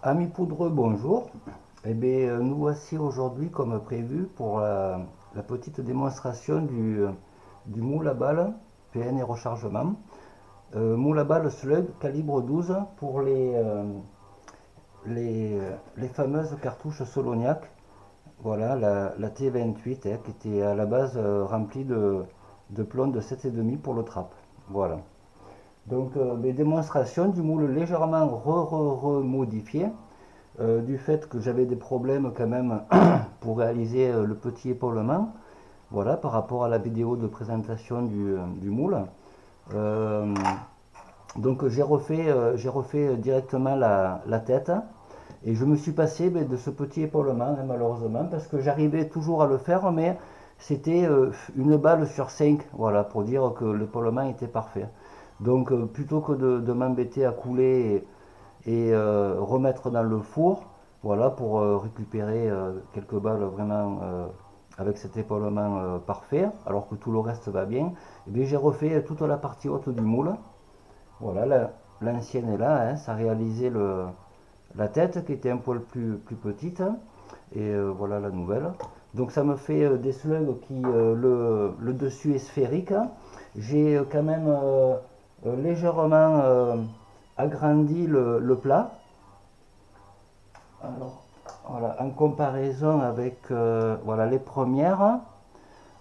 Amis poudreux, bonjour. Eh bien, nous voici aujourd'hui, comme prévu, pour la petite démonstration du moule à balles PN et rechargement. Moule à balles Slug calibre 12 pour les fameuses cartouches Soloniac. Voilà, la T28 qui était à la base remplie de plomb de 7,5 pour le trap. Voilà. Donc, des démonstrations du moule légèrement remodifié. Du fait que j'avais des problèmes quand même pour réaliser le petit épaulement, voilà, par rapport à la vidéo de présentation du moule. Euh, donc j'ai refait directement la tête et je me suis passé de ce petit épaulement, hein, malheureusement, parce que j'arrivais toujours à le faire, mais c'était une balle sur 5, voilà, pour dire que l'épaulement était parfait. Donc plutôt que de m'embêter à couler remettre dans le four, voilà, pour récupérer quelques balles vraiment avec cet épaulement parfait, alors que tout le reste va bien, et bien j'ai refait toute la partie haute du moule. Voilà, l'ancienne est là, hein, ça réalisait la tête qui était un poil plus petite, et voilà la nouvelle. Donc ça me fait des slugs qui, le dessus est sphérique. J'ai quand même légèrement agrandi le plat. Alors, voilà, en comparaison avec voilà, les premières,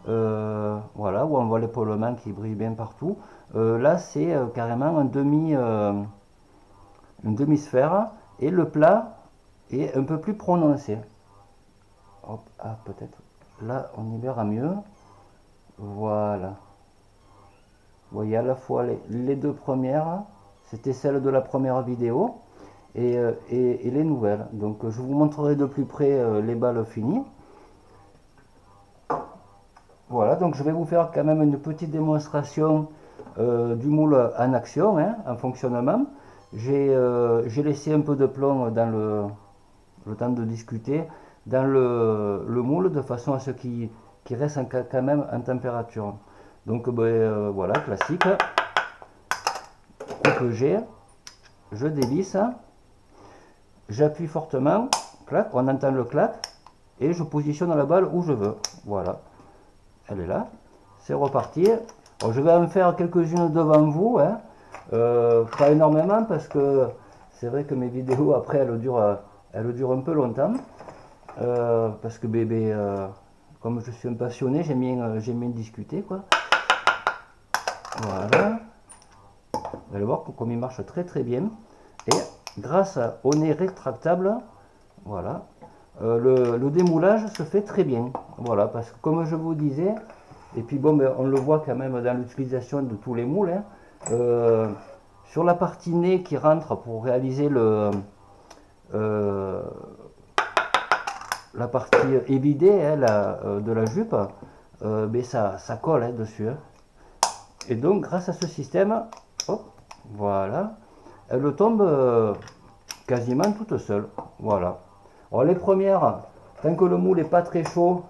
voilà, où on voit l'épaulement qui brille bien partout. Là, c'est carrément une demi-sphère et le plat est un peu plus prononcé. Hop, ah, peut-être. Là, on y verra mieux. Voilà. Vous voyez à la fois les deux premières, c'était celle de la première vidéo et les nouvelles. Donc je vous montrerai de plus près les balles finies. Voilà, donc je vais vous faire quand même une petite démonstration du moule en action, hein, en fonctionnement. J'ai laissé un peu de plomb dans le temps de discuter dans le moule de façon à ce qu'il reste quand même en température. Donc voilà, classique. Coupe G, je dévisse, j'appuie fortement, clac, on entend le clac, et je positionne la balle où je veux. Voilà, elle est là, c'est reparti. Bon, je vais en faire quelques-unes devant vous, hein. Pas énormément parce que c'est vrai que mes vidéos après elles durent un peu longtemps. Parce que bébé, comme je suis un passionné, j'aime bien discuter, quoi. Voilà. Vous allez voir comme il marche très très bien. Et grâce au nez rétractable, voilà, le démoulage se fait très bien. Voilà, parce que comme je vous disais, et puis bon, on le voit quand même dans l'utilisation de tous les moules, hein, sur la partie nez qui rentre pour réaliser la partie évidée, hein, de la jupe, mais ça colle, hein, dessus. Hein. Et donc grâce à ce système, hop, voilà, elle tombe quasiment toute seule. Voilà. Alors les premières, tant que le moule n'est pas très chaud,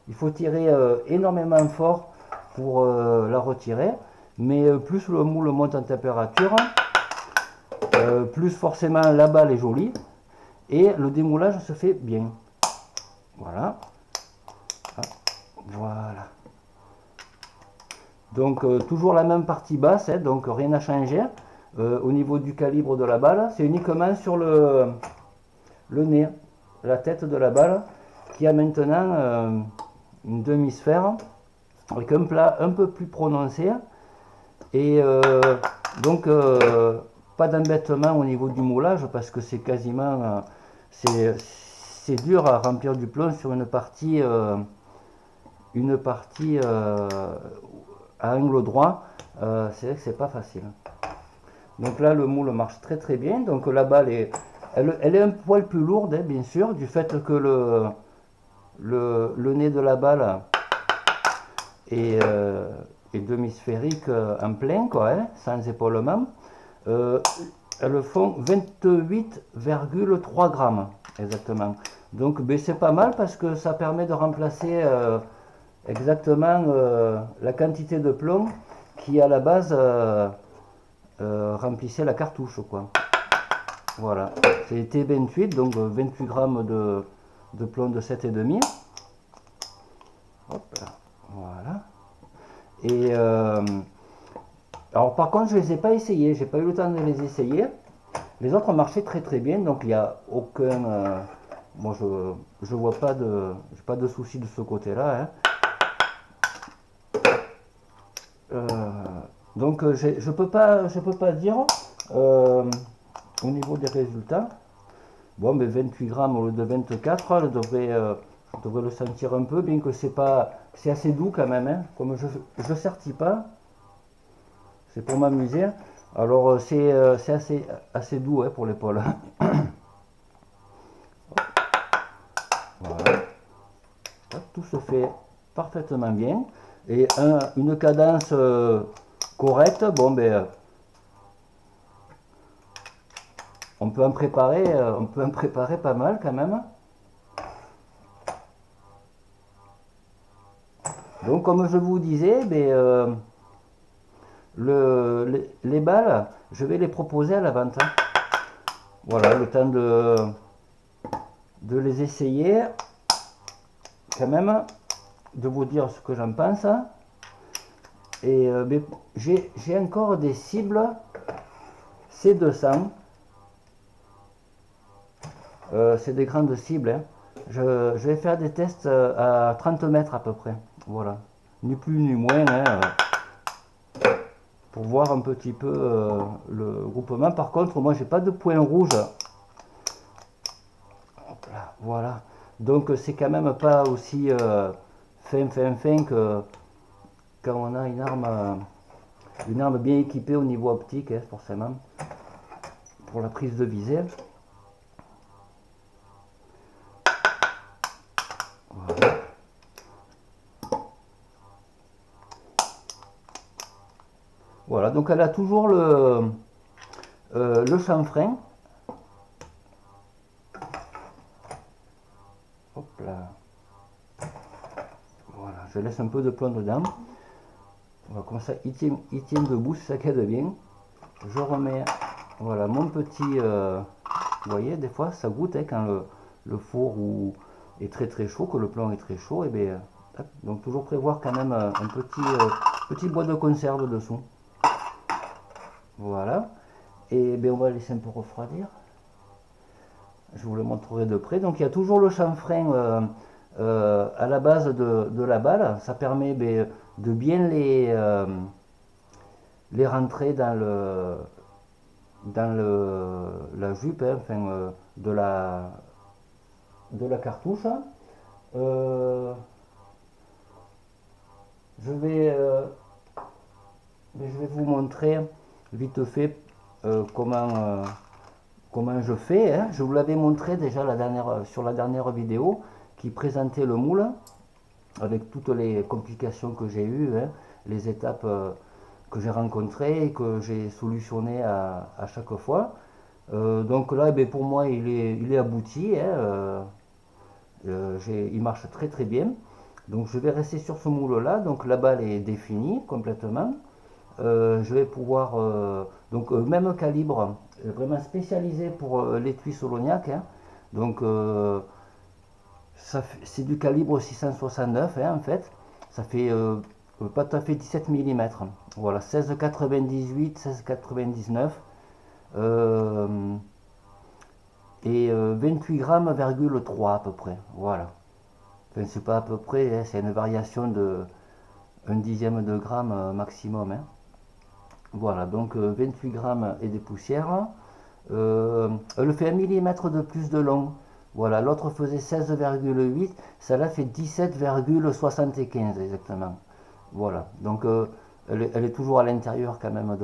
il faut tirer énormément fort pour la retirer. Mais plus le moule monte en température, plus forcément la balle est jolie et le démoulage se fait bien. Voilà. Voilà. Donc toujours la même partie basse, hein, donc rien n'a changé. Au niveau du calibre de la balle, c'est uniquement sur le nez, la tête de la balle, qui a maintenant une demi-sphère avec un plat un peu plus prononcé. Et donc pas d'embêtement au niveau du moulage parce que c'est quasiment c'est dur à remplir du plomb sur une partie à angle droit. C'est vrai que c'est pas facile. Donc là le moule marche très très bien. Donc la balle elle est un poil plus lourde, hein, bien sûr, du fait que le nez de la balle est demi-sphérique en plein, quoi, hein, sans épaulement. Elles font 28,3 grammes exactement. Donc ben, c'est pas mal parce que ça permet de remplacer exactement la quantité de plomb qui à la base remplissait la cartouche, quoi. Voilà, c'est T28, donc 28 grammes de plomb de 7,5. Hop là, voilà. Et alors par contre, je les ai pas essayés, j'ai pas eu le temps de les essayer. Les autres marchaient très très bien, donc il n'y a aucun... moi je vois pas de... j'ai pas de souci de ce côté-là. Hein. Donc je peux pas dire au niveau des résultats. Bon, mais 28 grammes au lieu de 24, je devrais le sentir un peu, bien que c'est assez doux quand même. Hein. Comme je sertis pas, c'est pour m'amuser. Alors c'est assez doux hein, pour l'épaule. Voilà. Tout se fait parfaitement bien. Et une cadence correcte, bon ben on peut en préparer pas mal quand même. Donc comme je vous disais, ben, les balles, je vais les proposer à la vente. Voilà, le temps de les essayer, quand même, de vous dire ce que j'en pense. Et ben, j'ai encore des cibles C200. C'est des grandes cibles. Hein. Je vais faire des tests à 30 mètres à peu près. Voilà. Ni plus ni moins. Hein, pour voir un petit peu le groupement. Par contre, moi, j'ai pas de point rouge. Hop là, voilà. Donc, c'est quand même pas aussi fin que quand on a une arme bien équipée au niveau optique, hein, forcément, pour la prise de visée. Voilà. Voilà, donc elle a toujours le chanfrein. Hop là. Voilà, je laisse un peu de plomb dedans. Voilà, comme ça, il tient debout, c'est ça qui est bien. Je remets, voilà, mon petit... vous voyez, des fois, ça goûte hein, quand le four est très très chaud, que le plomb est très chaud. Et bien, donc toujours prévoir quand même un petit bois de conserve dessous. Voilà. Et bien, on va laisser un peu refroidir. Je vous le montrerai de près. Donc il y a toujours le chanfrein à la base de la balle. Ça permet de bien les rentrer dans la jupe, hein, enfin, de la cartouche. Je vais vous montrer vite fait comment je fais. Hein. Je vous l'avais montré déjà sur la dernière vidéo qui présentait le moule avec toutes les complications que j'ai eues, hein, les étapes que j'ai rencontrées et que j'ai solutionnées à chaque fois. Donc là, eh pour moi, il est abouti. Hein, il marche très très bien. Donc je vais rester sur ce moule là. Donc la balle est définie complètement. Je vais pouvoir, donc même calibre, vraiment spécialisé pour l'étui Solognac. Hein. Donc c'est du calibre 669 hein, en fait. Ça fait pas tout à fait 17 mm. Voilà, 16,98, 16,99. Et 28 grammes, 3 à peu près. Voilà. Enfin, c'est pas à peu près, hein, c'est une variation de 1/10 de gramme maximum. Hein. Voilà, donc 28 grammes et des poussières. Elle fait 1 mm de plus de long. Voilà, l'autre faisait 16,8, ça là fait 17,75 exactement. Voilà, donc elle est toujours à l'intérieur quand même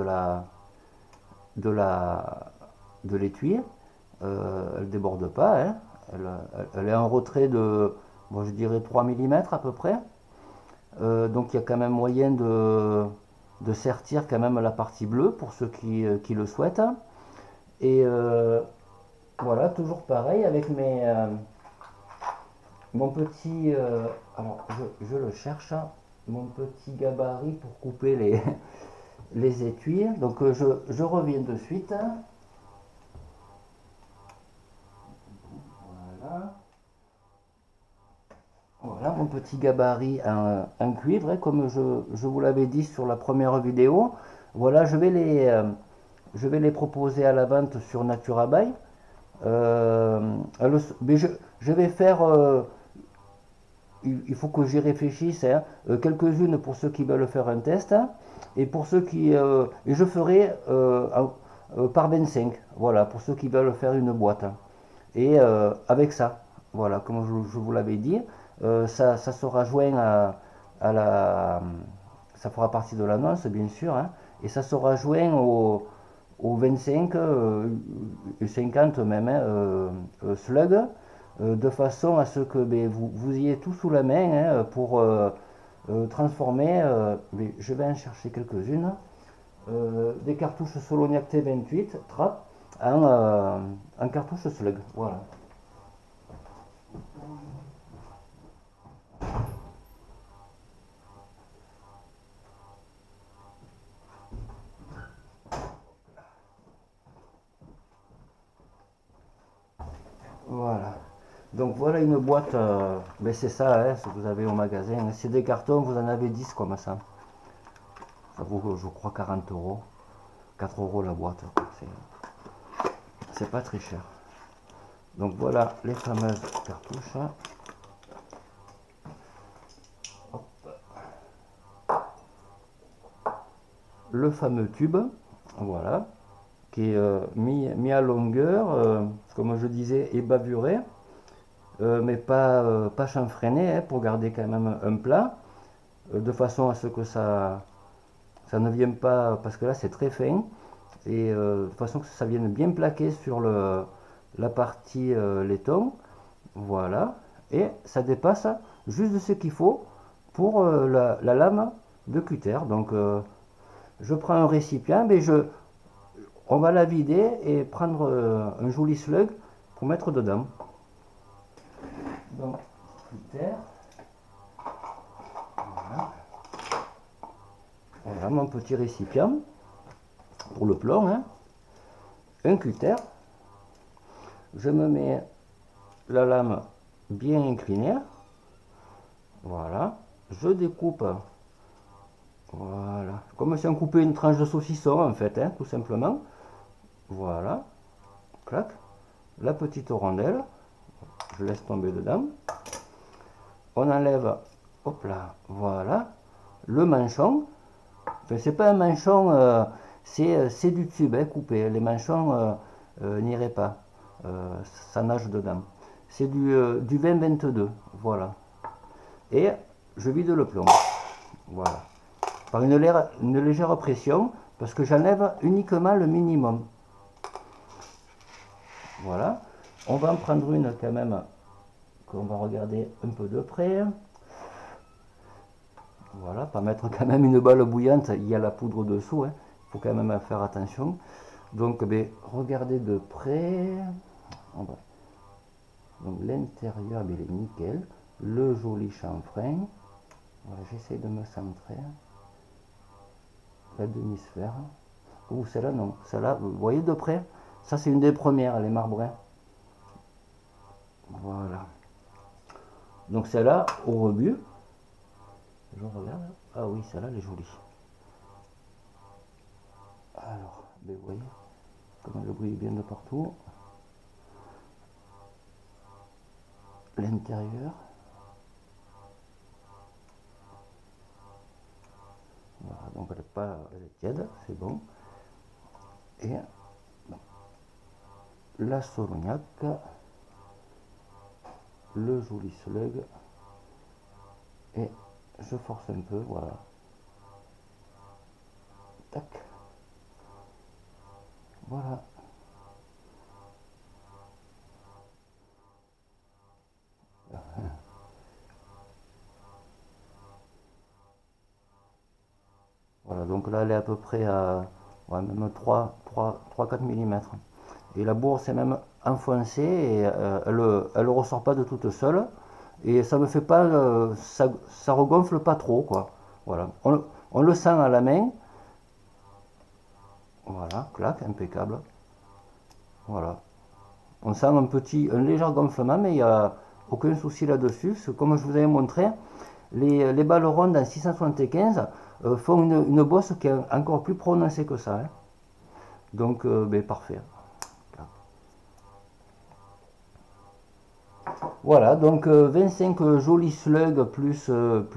de l'étui. Elle déborde pas, hein. Elle est en retrait de, bon, je dirais 3 mm à peu près. Donc il y a quand même moyen de sertir quand même la partie bleue pour ceux qui le souhaitent. Et voilà, toujours pareil avec mon petit... alors je le cherche, mon petit gabarit pour couper les étuis. Donc je reviens de suite. Voilà mon petit gabarit en cuivre, hein, comme je vous l'avais dit sur la première vidéo. Voilà, je vais les proposer à la vente sur Naturabuy. Mais je vais faire, il faut que j'y réfléchisse, hein, quelques-unes pour ceux qui veulent faire un test, hein, et pour ceux qui, et je ferai par 25, voilà, pour ceux qui veulent faire une boîte, hein. Et avec ça, voilà, comme je vous l'avais dit, ça sera joint à la, ça fera partie de l'annonce bien sûr, hein, et ça sera joint au 25 et 50 même, hein, slug, de façon à ce que ben, vous ayez tout sous la main, hein, pour transformer, mais je vais en chercher quelques-unes, des cartouches Soloniac T28 Trap en cartouche slug, voilà. Voilà. Donc voilà une boîte, mais c'est ça, hein, ce que vous avez au magasin. C'est des cartons, vous en avez 10 comme ça. Ça vaut, je crois, 40 euros. 4 euros la boîte. C'est pas très cher. Donc voilà les fameuses cartouches. Hop. Le fameux tube, voilà, qui est mis à longueur, comme je disais, et bavuré. Mais pas chanfreiné, hein, pour garder quand même un plat, de façon à ce que ça ne vienne pas, parce que là c'est très fin, et de façon que ça vienne bien plaquer sur la partie laiton, voilà, et ça dépasse juste de ce qu'il faut pour la lame de cutter. Donc je prends un récipient, mais on va la vider et prendre un joli slug pour mettre dedans. Donc, cutter. Voilà. Voilà mon petit récipient pour le plomb, hein. Un cutter. Je me mets la lame bien inclinée. Voilà. Je découpe. Voilà. Comme si on coupait une tranche de saucisson en fait, hein, tout simplement. Voilà. Clac. La petite rondelle. Je laisse tomber dedans. On enlève, hop là, voilà, le manchon. Enfin, c'est pas un manchon, c'est du tube, hein, coupé. Les manchons n'iraient pas, ça nage dedans. C'est du 20-22, voilà. Et je vide le plomb, voilà. Par une légère pression, parce que j'enlève uniquement le minimum. Voilà. On va en prendre une quand même, qu'on va regarder un peu de près. Voilà, pas mettre quand même une balle bouillante, il y a la poudre dessous, hein. Il faut quand même faire attention. Donc, ben, regardez de près. Donc l'intérieur, ben, il est nickel. Le joli chanfrein. Voilà, j'essaie de me centrer. La demi-sphère. Ouh, celle-là, non. Celle-là, vous voyez de près? Ça, c'est une des premières, les marbrins. Voilà. Donc celle-là, au rebut. Je regarde. Ah oui, celle-là, elle est jolie. Alors, ben, vous voyez, comment le brille bien de partout. L'intérieur. Voilà, donc elle est tiède, c'est bon. Et la Soloniac, le joli slug, et je force un peu, voilà. Tac. Voilà. Voilà, donc là elle est à peu près à ouais, même 3-4 mm. Et la bourse est même enfoncée et elle ressort pas de toute seule. Et ça me fait pas, ça regonfle pas trop, quoi. Voilà, on le sent à la main. Voilà, clac, impeccable. Voilà. On sent un léger gonflement, mais il aucun souci là-dessus. Comme je vous avais montré, les balles rondes en 675 font une bosse qui est encore plus prononcée que ça, hein. Donc, ben, parfait. Voilà, donc 25 jolis slugs plus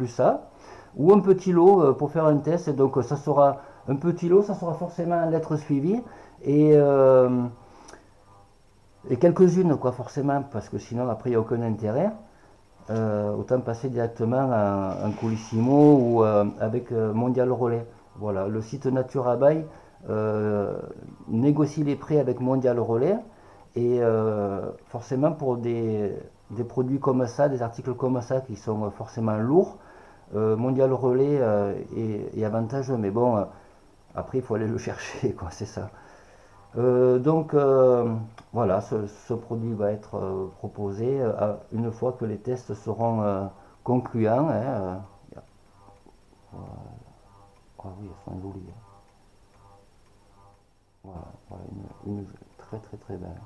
ça, ou un petit lot pour faire un test. Donc ça sera un petit lot, ça sera forcément en lettres suivies, et, euh, et quelques-unes, quoi, forcément, parce que sinon après il n'y a aucun intérêt. Autant passer directement en Colissimo ou avec Mondial Relais. Voilà, le site Naturabail négocie les prix avec Mondial Relais, et forcément pour des produits comme ça, des articles comme ça qui sont forcément lourds, Mondial Relais est avantageux, mais bon, après il faut aller le chercher, quoi, c'est ça. Donc voilà, ce produit va être proposé une fois que les tests seront concluants, hein, ah oui, elles sont jolies, hein. Voilà, voilà, une très très très belle.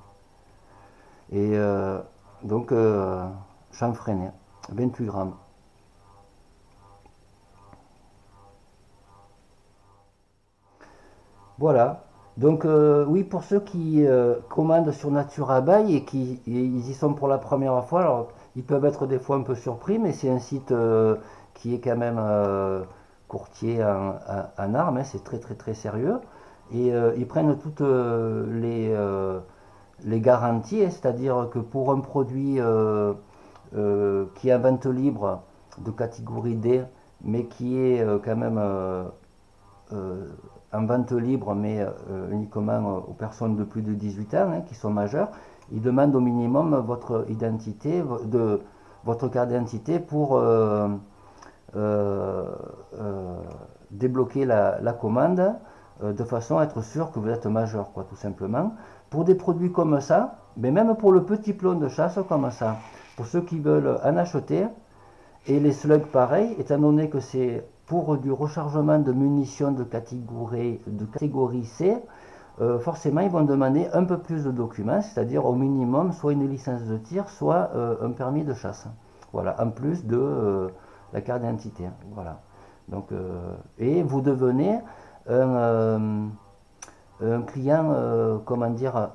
Et donc chanfreiné, 28 grammes. Voilà. Donc oui, pour ceux qui commandent sur Naturabail et ils y sont pour la première fois, alors ils peuvent être des fois un peu surpris, mais c'est un site qui est quand même courtier en armes, hein, c'est très très très sérieux. Et ils prennent toutes les garanties, hein, c'est-à-dire que pour un produit qui est en vente libre de catégorie D, mais qui est quand même euh, en vente libre, mais uniquement aux personnes de plus de 18 ans, hein, qui sont majeures, ils demandent au minimum votre identité, votre carte d'identité pour euh, euh, débloquer la commande, de façon à être sûr que vous êtes majeur, quoi, tout simplement. Pour des produits comme ça, mais même pour le petit plomb de chasse comme ça, pour ceux qui veulent en acheter, et les slugs pareil, étant donné que c'est pour du rechargement de munitions de catégorie C, forcément ils vont demander un peu plus de documents, c'est-à-dire au minimum soit une licence de tir, soit un permis de chasse. Voilà, en plus de la carte d'identité. Voilà. Donc, et vous devenez un client, comment dire,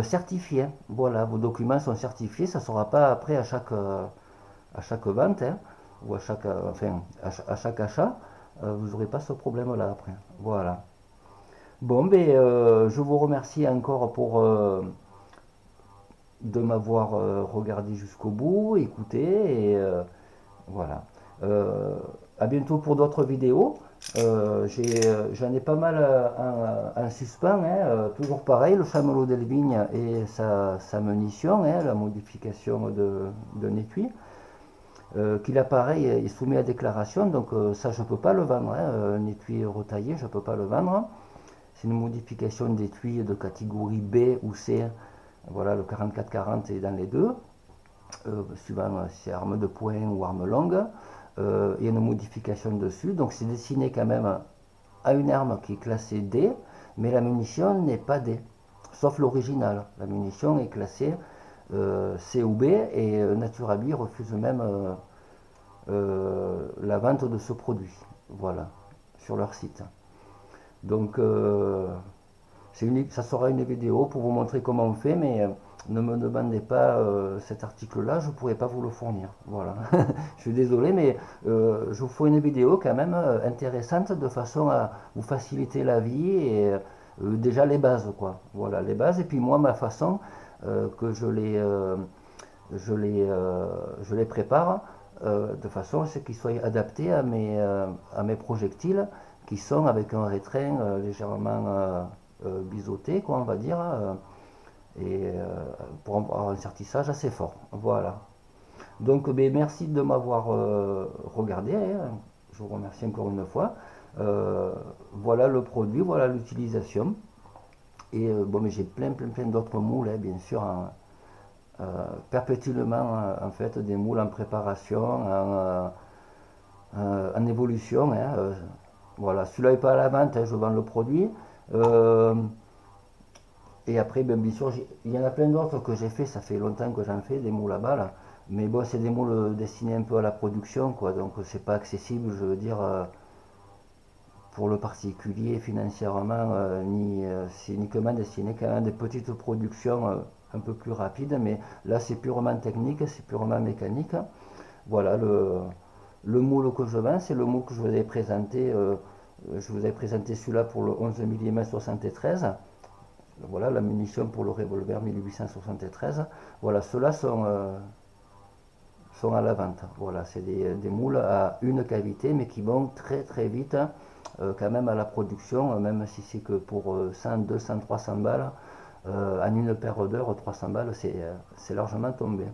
certifié. Voilà, vos documents sont certifiés, ça ne sera pas après à chaque vente, hein, ou enfin, à chaque achat, vous n'aurez pas ce problème-là après. Voilà. Bon, ben, je vous remercie encore de m'avoir regardé jusqu'au bout, écouté, et voilà. Euh, à bientôt pour d'autres vidéos. J'en ai pas mal en suspens, hein, toujours pareil, le chamelot d'Elvigne et sa munition, hein, la modification d'un étui. Qu'il apparaît et est soumis à déclaration, donc ça je ne peux pas le vendre, hein, un étui retaillé je ne peux pas le vendre. C'est une modification d'étui de catégorie B ou C, voilà, le 44-40 est dans les deux, suivant si c'est arme de poing ou arme longue. Il y a une modification dessus, donc c'est destiné quand même à une arme qui est classée D, mais la munition n'est pas D, sauf l'original. La munition est classée C ou B, et Naturabi refuse même la vente de ce produit, voilà, sur leur site. Donc ça sera une vidéo pour vous montrer comment on fait, mais ne me demandez pas cet article-là, je ne pourrai pas vous le fournir. Voilà. Je suis désolé, mais je vous ferai une vidéo quand même intéressante de façon à vous faciliter la vie, et déjà les bases, quoi. Voilà, les bases, et puis moi, ma façon que je les prépare de façon à ce qu'ils soient adaptés à mes projectiles, qui sont avec un rétrain légèrement biseauté, quoi, on va dire, et pour avoir un sertissage assez fort. Voilà. Donc, ben, merci de m'avoir regardé, hein. Je vous remercie encore une fois. Voilà le produit, voilà l'utilisation. Et bon, mais j'ai plein d'autres moules, hein, bien sûr, perpétuellement en fait, des moules en préparation, en évolution, hein, voilà, celui-là n'est pas à la vente, hein, je vends le produit. Et après, ben, bien sûr, il y en a plein d'autres que j'ai fait, ça fait longtemps que j'en fais, des moules à balles. Mais bon, c'est des moules destinés un peu à la production, quoi. Donc c'est pas accessible, je veux dire, pour le particulier financièrement, ni c'est uniquement destiné quand même à des petites productions un peu plus rapides. Mais là, c'est purement technique, c'est purement mécanique. Voilà, le moule que je vends, c'est le moule que je vous avais présenté. Je vous avais présenté celui-là pour le 11 mm 73. Voilà, la munition pour le revolver 1873. Voilà, ceux-là sont à la vente. Voilà, c'est des moules à une cavité, mais qui vont très très vite quand même à la production, même si c'est que pour 100, 200, 300 balles, en une paire d'heures, 300 balles, c'est largement tombé.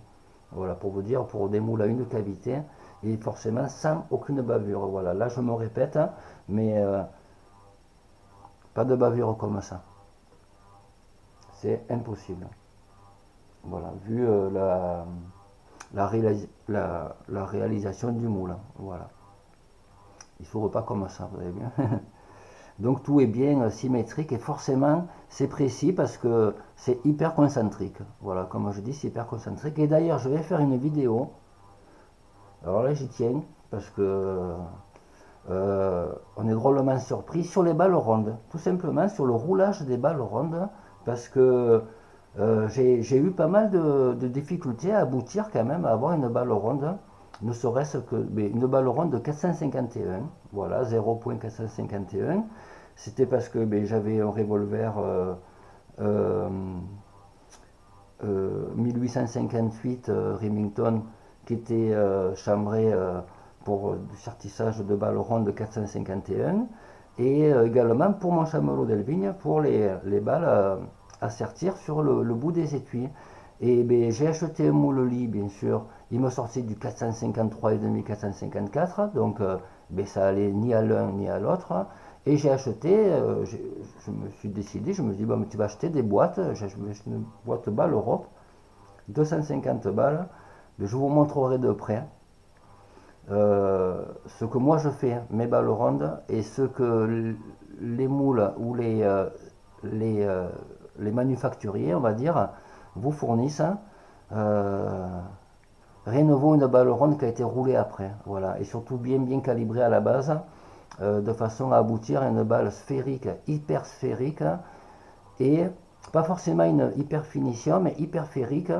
Voilà, pour vous dire, pour des moules à une cavité, et forcément sans aucune bavure. Voilà, là je me répète, mais pas de bavure comme ça. C'est impossible. Voilà, vu la réalisation du moule. Voilà. Il ne s'ouvre pas comme ça, vous avez bien. Donc tout est bien symétrique et forcément c'est précis parce que c'est hyper concentrique. Voilà, comme je dis, c'est hyper concentrique. Et d'ailleurs, je vais faire une vidéo. Alors là, j'y tiens parce que on est drôlement surpris sur les balles rondes. Tout simplement sur le roulage des balles rondes parce que j'ai eu pas mal de difficultés à aboutir quand même à avoir une balle ronde, ne serait-ce que une balle ronde de 451, voilà, 0.451. C'était parce que j'avais un revolver euh, 1858 Remington qui était chambré pour du sertissage de balles rondes de 451 et également pour mon chamelot d'Elvigne pour les balles à sertir sur le bout des étuis. Et j'ai acheté un moule lit, bien sûr. Il me sortait du 453,5 454, donc ça allait ni à l'un ni à l'autre. Et j'ai acheté, je me suis décidé, je me dis, bon, mais tu vas acheter des boîtes. J'ai acheté une boîte balle Europe, 250 balles. Mais je vous montrerai de près ce que moi je fais, mes balles rondes, et ce que les moules ou les, euh, les manufacturiers, on va dire, vous fournissent. Euh, Rien ne vaut une balle ronde qui a été roulée après. Voilà. Et surtout bien calibrée à la base, de façon à aboutir à une balle sphérique, hyper sphérique, et pas forcément une hyper finition, mais hyper sphérique.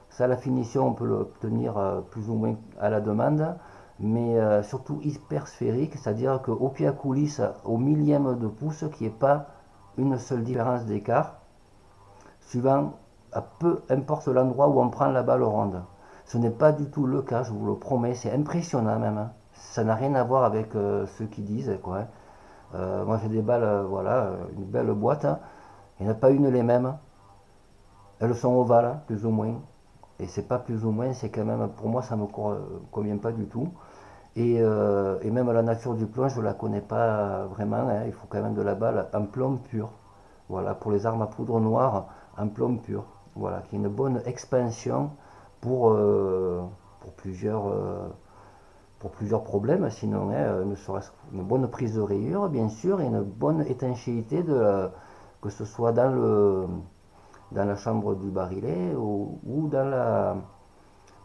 Ça, la finition, on peut l'obtenir plus ou moins à la demande, mais surtout hyper sphérique, c'est-à-dire qu'au pied à coulisse, au millième de pouce, qu'il n'y ait pas une seule différence d'écart, suivant, à peu importe l'endroit où on prend la balle ronde. Ce n'est pas du tout le cas, je vous le promets, c'est impressionnant même. Hein. Ça n'a rien à voir avec ceux qui disent, quoi. Moi j'ai des balles, voilà, une belle boîte, hein. Il n'y en a pas une les mêmes. Elles sont ovales, plus ou moins. Et c'est pas plus ou moins, c'est quand même, pour moi ça ne me convient pas du tout. Et même la nature du plomb, je ne la connais pas vraiment. Hein. Il faut quand même de la balle en plomb pur. Voilà, pour les armes à poudre noire, en plomb pur. Voilà, qui est une bonne expansion pour, euh, pour, plusieurs, euh, pour plusieurs problèmes. Sinon, hein, ne serait-ce qu'une bonne prise de rayure, bien sûr, et une bonne étanchéité, que ce soit dans la chambre du barillet ou dans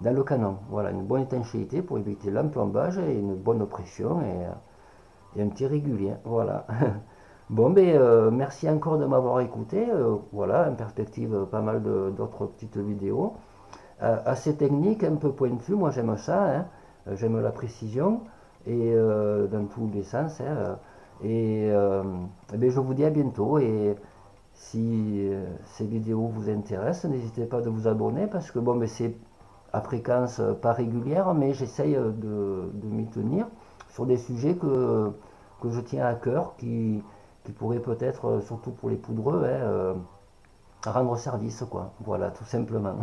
le canon. Voilà, une bonne étanchéité pour éviter l'emplombage et une bonne pression et un petit régulier. Voilà. Bon, merci encore de m'avoir écouté. Voilà, en perspective, pas mal d'autres petites vidéos. Assez technique, un peu pointu, moi j'aime ça. Hein. J'aime la précision et dans tous les sens. Hein. Je vous dis à bientôt. Et si ces vidéos vous intéressent, n'hésitez pas de vous abonner parce que c'est à fréquence pas régulière, mais j'essaye de m'y tenir sur des sujets que je tiens à cœur, qui pourraient peut-être, surtout pour les poudreux, hein, rendre service, quoi. Voilà, tout simplement.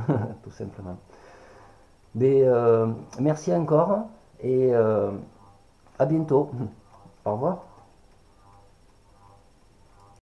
Tout simplement. Merci encore et à bientôt. Au revoir.